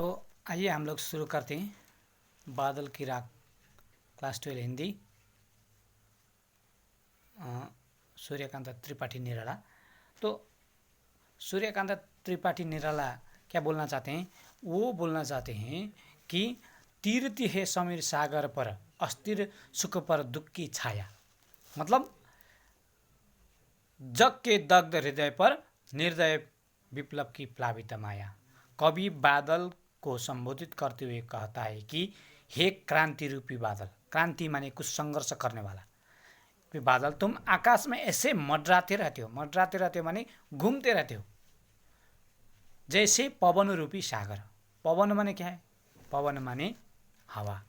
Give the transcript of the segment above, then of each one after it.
तो आइए हम लोग शुरू करते हैं बादल की राख क्लास 12 हिंदी। सूर्यकांत त्रिपाठी निराला। तो सूर्यकांत त्रिपाठी निराला क्या बोलना चाहते हैं? वो बोलना चाहते हैं कि तीरती है समीर सागर पर, अस्थिर सुख पर दुख की छाया। मतलब जग के दग्ध हृदय पर निर्दय विप्लव की प्लावित माया। कवि बादल को संबोधित करते हुए कहता है कि हे क्रांति रूपी बादल, क्रांति माने कुछ संघर्ष करने वाला बादल, तुम आकाश में ऐसे मंडराते रहते हो माने घूमते रहते हो जैसे पवन रूपी सागर। पवन माने क्या है? पवन माने हवा।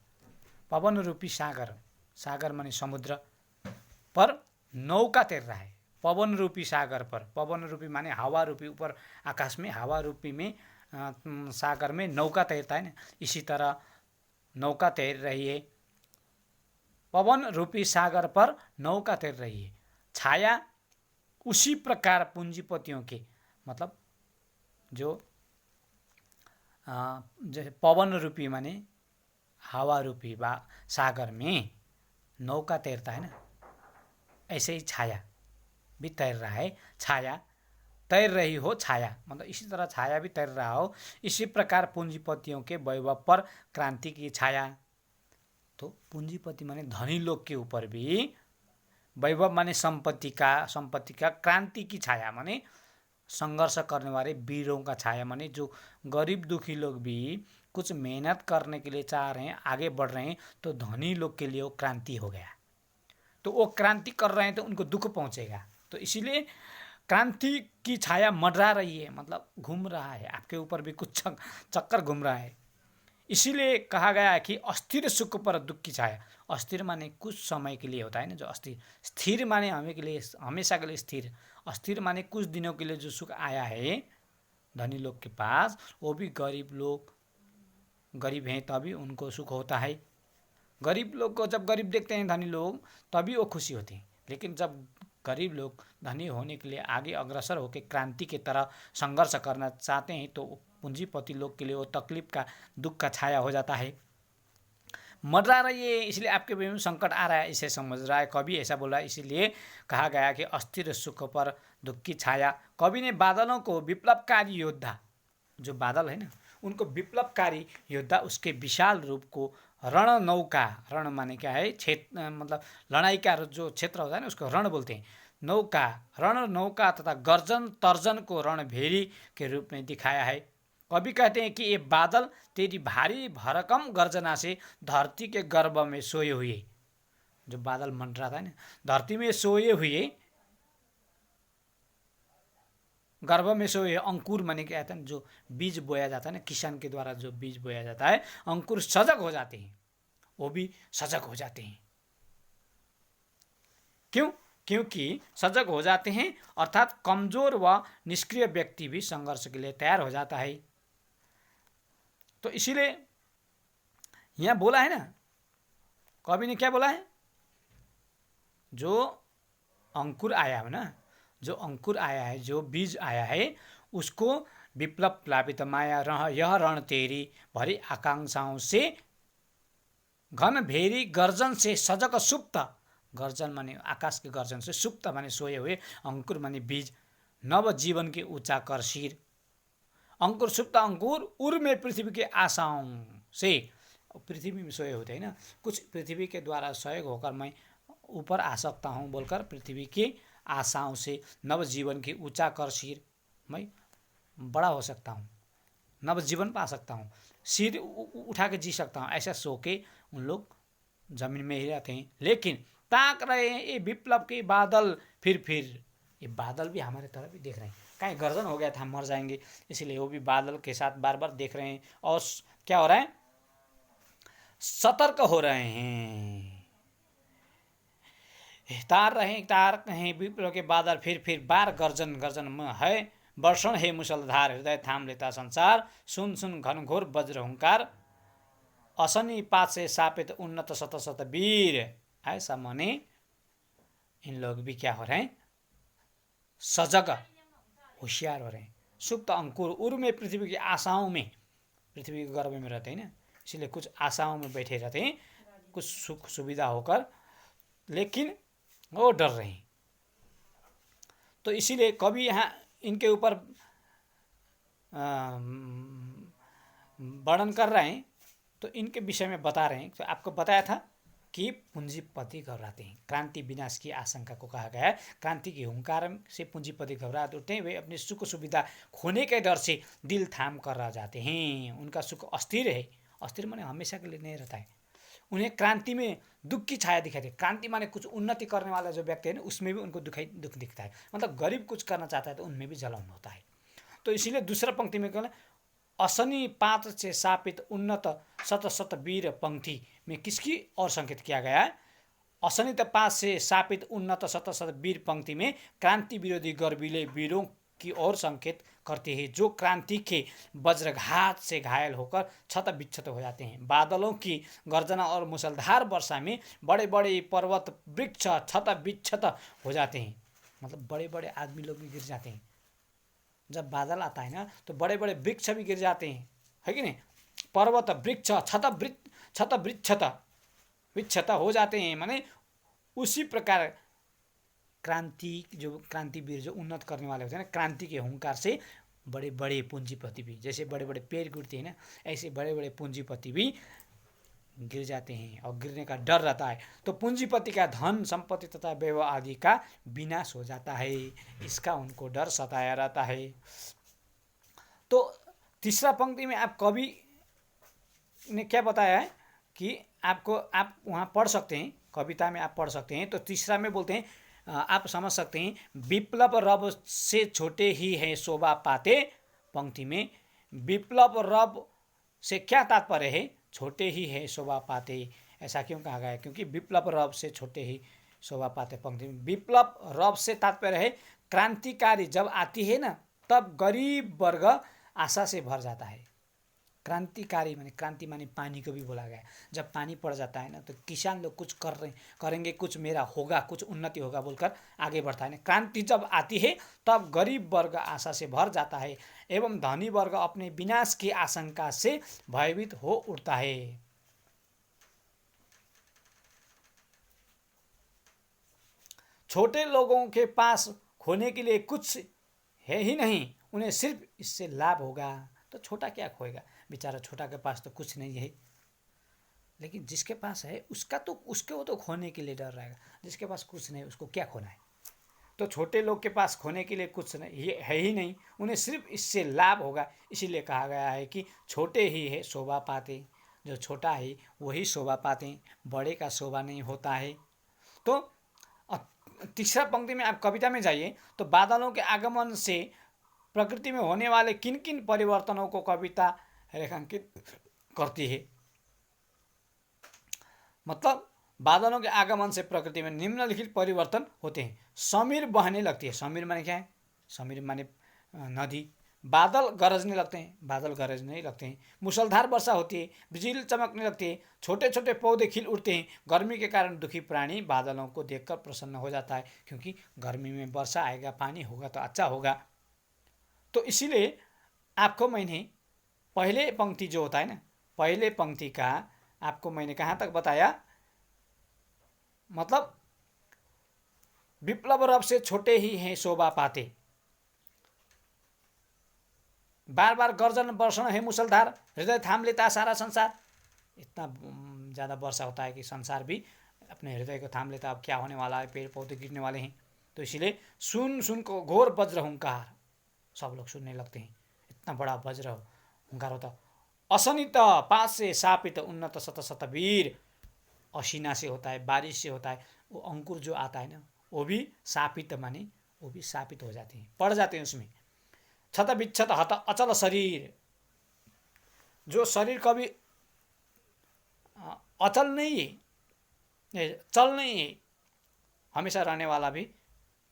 पवन रूपी सागर, सागर माने समुद्र पर नौका तैर रहा है। पवन रूपी सागर पर, पवन रूपी माने हवा रूपी, ऊपर आकाश में हवा रूपी में सागर में नौका तैरता है ना, इसी तरह नौका तैर रही है। पवन रूपी सागर पर नौका तैर रही है। छाया उसी प्रकार पूंजीपतियों के, मतलब जो जैसे पवन रूपी माने हवा रूपी सागर में नौका तैरता है ना, ऐसे ही छाया भी तैर रहा है। छाया तैर रही हो, छाया मतलब इसी तरह छाया भी तैर रहा हो। इसी प्रकार पूंजीपतियों के वैभव पर क्रांति की छाया। तो पूंजीपति माने धनी लोग के ऊपर भी, वैभव माने संपत्ति का, क्रांति की छाया माने संघर्ष करने वाले वीरों का छाया। माने जो गरीब दुखी लोग भी कुछ मेहनत करने के लिए चाह रहे हैं, आगे बढ़ रहे हैं, तो धनी लोग के लिए वो क्रांति हो गया। तो वो क्रांति कर रहे हैं तो उनको दुख पहुंचेगा। तो इसीलिए क्रांति की छाया मंडरा रही है, मतलब घूम रहा है, आपके ऊपर भी कुछ चक्कर घूम रहा है। इसीलिए कहा गया है कि अस्थिर सुख पर दुख की छाया। अस्थिर माने कुछ समय के लिए होता है ना, जो अस्थिर। स्थिर माने हमें के लिए, हमेशा के लिए स्थिर। अस्थिर माने कुछ दिनों के लिए जो सुख आया है धनी लोग के पास, वो भी गरीब लोग, गरीब हैं तभी उनको सुख होता है। गरीब लोग को जब गरीब देखते हैं धनी लोग, तभी वो खुशी होती है। लेकिन जब गरीब लोग धनी होने के लिए आगे अग्रसर होकर क्रांति की तरह संघर्ष करना चाहते हैं, तो पूंजीपति लोग के लिए वो तकलीफ का, दुख का छाया हो जाता है। मंडरा रही है, इसलिए आपके भी संकट आ रहा है, इसे समझ रहा है। कवि ऐसा बोल रहा है, इसीलिए कहा गया कि अस्थिर सुख पर दुख की छाया। कवि ने बादलों को विप्लवकारी योद्धा, जो बादल है ना, उनको विप्लवकारी योद्धा, उसके विशाल रूप को रण नौका, रण माने क्या है? क्षेत्र, मतलब लड़ाई का जो क्षेत्र होता है ना, उसको रण बोलते हैं। नौका, रण नौका तथा गर्जन तर्जन को रणभेरी के रूप में दिखाया है। कवि कहते हैं कि ये बादल तेरी भारी भरकम गर्जना से धरती के गर्भ में सोए हुए, जो बादल मंडराता है ना, धरती में सोए हुए, गर्भ में सोए। अंकुर माने क्या था? जो बीज बोया जाता है ना, किसान के द्वारा जो बीज बोया जाता है, अंकुर सजग हो जाते हैं, वो भी सजग हो जाते हैं। क्यों? क्योंकि सजग हो जाते हैं, अर्थात कमजोर व निष्क्रिय व्यक्ति भी संघर्ष के लिए तैयार हो जाता है। तो इसीलिए यहां बोला है ना, कवि ने क्या बोला है? जो अंकुर आया है ना, जो अंकुर आया है, जो बीज आया है, उसको विप्लव प्लावित माया यह रण तेरी भरी आकांक्षाओं से, घन भेरी गर्जन से सजग सुप्त, गर्जन माने आकाश के गर्जन से, सुप्त माने सोए हुए, अंकुर माने बीज, नव जीवन के ऊंचा कर सिर। अंकुर, सुप्त अंकुर, उर में पृथ्वी के आशाओं से, पृथ्वी में सोए होते हैं ना, कुछ पृथ्वी के द्वारा सहयोग होकर मैं ऊपर आ सकता हूँ बोलकर, पृथ्वी की आशाओं से नव जीवन की ऊंचा कर सिर, मैं बड़ा हो सकता हूँ, नव जीवन पा सकता हूँ, सिर उठा के जी सकता हूँ, ऐसा सो के उन लोग जमीन में ही रहते हैं। लेकिन ताक रहे हैं ये विप्लव के बादल, फिर ये बादल भी हमारे तरफ ही देख रहे हैं, कहीं गर्जन हो गया था, हम मर जाएंगे, इसलिए वो भी बादल के साथ बार बार देख रहे हैं। और क्या हो रहा है? सतर्क हो रहे हैं, तार हैं विप्लव के बादल, फिर बार गर्जन में है, वर्षण है मुसलधार, हृदय थाम लेता संसार, सुन सुन घनघोर वज्र हुंकार, असनी पात से सापित उन्नत शत वीर। ऐसा माने इन लोग भी क्या हो रहे हैं? सजग, होशियार हो रहे हैं। सुप्त अंकुर, उर्मे पृथ्वी की आशाओं में, पृथ्वी के गर्भ में रहते हैं ना, इसलिए कुछ आशाओं में बैठे रहते हैं, कुछ सुख सुविधा होकर, लेकिन वो डर रहे हैं। तो इसीलिए कवि यहाँ इनके ऊपर वर्णन कर रहे हैं, तो इनके विषय में बता रहे हैं। तो आपको बताया था कि पूंजीपति घबराते हैं, क्रांति विनाश की आशंका को कहा गया है। क्रांति के हुंकार से पूंजीपति घबरा उठते हैं, वे अपनी सुख सुविधा खोने के डर से दिल थाम कर रह जाते हैं। उनका सुख अस्थिर है, अस्थिर माने हमेशा के लिए नहीं रहता है। उन्हें क्रांति में दुख की छाया दिखाई दे। क्रांति माने कुछ उन्नति करने वाला जो व्यक्ति है ना, उसमें भी उनको दुख दिखता है। मतलब गरीब कुछ करना चाहता है तो उनमें भी जलन होता है। तो इसीलिए दूसरा पंक्ति में कहना, असनी पात से शापित उन्नत शत शत वीर पंक्ति में किसकी और संकेत किया गया है? असनित पात से शापित उन्नत शत शत वीर पंक्ति में क्रांति विरोधी गर्वीले वीरों की ओर संकेत करते हैं, जो क्रांति के वज्रघात से घायल होकर क्षत विक्षत हो जाते हैं। बादलों की गर्जना और मूसलधार वर्षा में बड़े बड़े पर्वत वृक्ष क्षत विक्षत हो जाते हैं। मतलब बड़े बड़े आदमी लोग भी गिर जाते हैं। जब बादल आता है ना, तो बड़े बड़े वृक्ष भी गिर जाते हैं, है कि नहीं? पर्वत वृक्ष क्षत विक्षत हो जाते हैं। माने उसी प्रकार क्रांतिवीर जो उन्नत करने वाले होते हैं ना, क्रांति के हुंकार से बड़े बड़े पूंजीपति भी, जैसे बड़े बड़े पेड़ गिरते हैं ना, ऐसे बड़े बड़े पूंजीपति भी गिर जाते हैं और गिरने का डर रहता है। तो पूंजीपति का धन संपत्ति तथा वैभव आदि का विनाश हो जाता है, इसका उनको डर सताया रहता है। तो तीसरा पंक्ति में आप कवि ने क्या बताया है कि आप वहाँ पढ़ सकते हैं, कविता में आप पढ़ सकते हैं। तो तीसरा में बोलते हैं, आप समझ सकते हैं, विप्लव रब से छोटे ही हैं शोभा पाते। पंक्ति में विप्लव रब से क्या तात्पर्य है? छोटे ही है शोभा पाते। ऐसा क्यों कहा गया है? क्योंकि विप्लव रब से छोटे ही शोभा पाते। पंक्ति में विप्लव रब से तात्पर्य है क्रांतिकारी जब आती है ना, तब गरीब वर्ग आशा से भर जाता है। क्रांतिकारी माने, क्रांति माने पानी को भी बोला गया है। जब पानी पड़ जाता है ना, तो किसान लोग कुछ करेंगे, कुछ मेरा होगा, कुछ उन्नति होगा बोलकर आगे बढ़ता है ना। क्रांति जब आती है तब गरीब वर्ग आशा से भर जाता है एवं धनी वर्ग अपने विनाश की आशंका से भयभीत हो उठता है। छोटे लोगों के पास खोने के लिए कुछ है ही नहीं, उन्हें सिर्फ इससे लाभ होगा। तो छोटा क्या खोएगा? बेचारा छोटा के पास तो कुछ नहीं है, लेकिन जिसके पास है उसके वो तो खोने के लिए डर रहेगा। जिसके पास कुछ नहीं उसको क्या खोना है? तो छोटे लोग के पास खोने के लिए कुछ नहीं है ही नहीं, उन्हें सिर्फ इससे लाभ होगा। इसीलिए कहा गया है कि छोटे ही है शोभा पाते। जो छोटा है वही शोभा पाते, बड़े का शोभा नहीं होता है। तो तीसरा पंक्ति में आप कविता में जाइए, तो बादलों के आगमन से प्रकृति में होने वाले किन किन परिवर्तनों को कविता रेखांकित करती है। मतलब बादलों के आगमन से प्रकृति में निम्नलिखित परिवर्तन होते हैं। समीर बहने लगती है। समीर माने क्या है? समीर माने नदी। बादल गरजने लगते हैं, बादल गरजने लगते हैं। मूसलधार वर्षा होती है, बिजली चमकने लगती है, छोटे छोटे पौधे खिल उठते हैं। गर्मी के कारण दुखी प्राणी बादलों को देखकर प्रसन्न हो जाता है, क्योंकि गर्मी में वर्षा आएगा, पानी होगा तो अच्छा होगा। तो इसीलिए आपको मैंने पहले पंक्ति जो होता है ना, पहले पंक्ति का आपको मैंने कहाँ तक बताया? मतलब विप्लव रब से छोटे ही हैं शोभा पाते। बार बार गर्जन वर्षण है मूसलधार, हृदय थाम लेता सारा संसार। इतना ज़्यादा वर्षा होता है कि संसार भी अपने हृदय को थाम लेता। अब क्या होने वाला है? पेड़ पौधे गिरने वाले हैं। तो इसीलिए सुन को घोर वज्र हुंकार, सब लोग सुनने लगते हैं। इतना बड़ा वज्र हुंकार होता। असनित पास से शापित उन्नत शत शत वीर, असीना से होता है, बारिश से होता है। वो अंकुर जो आता है ना, वो भी शापित माने वो भी शापित हो जाते हैं, पड़ जाते हैं उसमें। क्षत विक्षत हत अचल शरीर, जो शरीर कभी अचल नहीं है, चल नहीं है, हमेशा रहने वाला भी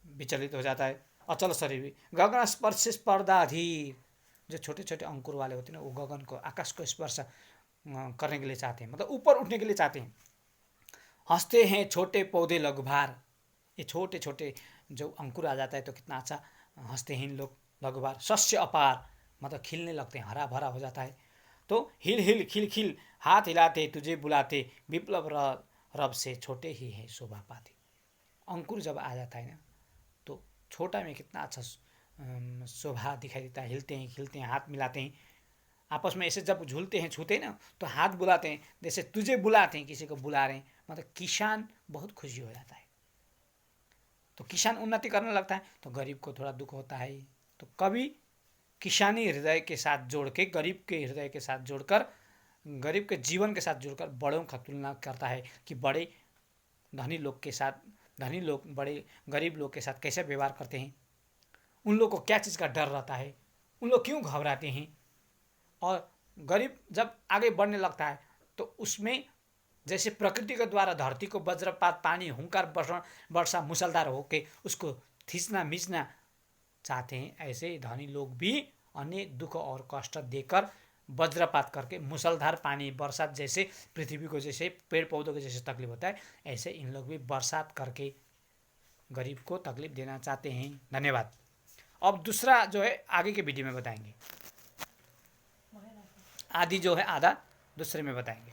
विचलित हो जाता है। अचल शरीर भी। गगन स्पर्श स्पर्धाधीर, जो छोटे छोटे अंकुर वाले होते हैं ना, वो गगन को, आकाश को स्पर्श करने के लिए चाहते हैं, मतलब ऊपर उठने के लिए चाहते हैं। हंसते हैं छोटे पौधे लघुभार, ये छोटे छोटे जो अंकुर आ जाता है तो कितना अच्छा हंसते हैं इन लोग। लघुभार शस्य अपार, मतलब खिलने लगते हैं, हरा भरा हो जाता है। तो हिल हिल खिल खिल हाथ हिलाते तुझे बुलाते, विप्लव रब से छोटे ही है शोभा पाते। अंकुर जब आ जाता है ना तो छोटा में कितना अच्छा शोभा दिखाई देता है। हिलते हैं खिलते हैं, हाथ मिलाते हैं, आपस में ऐसे जब झूलते हैं छूते हैं ना तो हाथ बुलाते हैं, जैसे तुझे बुलाते हैं, किसी को बुला रहे हैं, मतलब किसान बहुत खुशी हो जाता है। तो किसान उन्नति करने लगता है तो गरीब को थोड़ा दुख होता है। तो कभी किसानी हृदय के साथ जोड़ के, गरीब के हृदय के साथ जोड़कर, गरीब के जीवन के साथ जोड़कर बड़ों का तुलना करता है कि बड़े धनी लोग के साथ, धनी लोग बड़े गरीब लोग के साथ कैसे व्यवहार करते हैं, उन लोग को क्या चीज़ का डर रहता है, उन लोग क्यों घबराते हैं। और गरीब जब आगे बढ़ने लगता है तो उसमें जैसे प्रकृति के द्वारा धरती को वज्रपात, पानी, हुंकार, वर्षा मूसलधार होके उसको खींचना मिचना चाहते हैं, ऐसे धनी लोग भी अन्य दुख और कष्ट देकर वज्रपात करके मूसलधार पानी, बरसात जैसे पृथ्वी को जैसे पेड़ पौधों को जैसे तकलीफ होता है, ऐसे इन लोग भी बरसात करके गरीब को तकलीफ देना चाहते हैं। धन्यवाद। अब दूसरा जो है आगे के वीडियो में बताएंगे, आदि जो है आधा दूसरे में बताएंगे।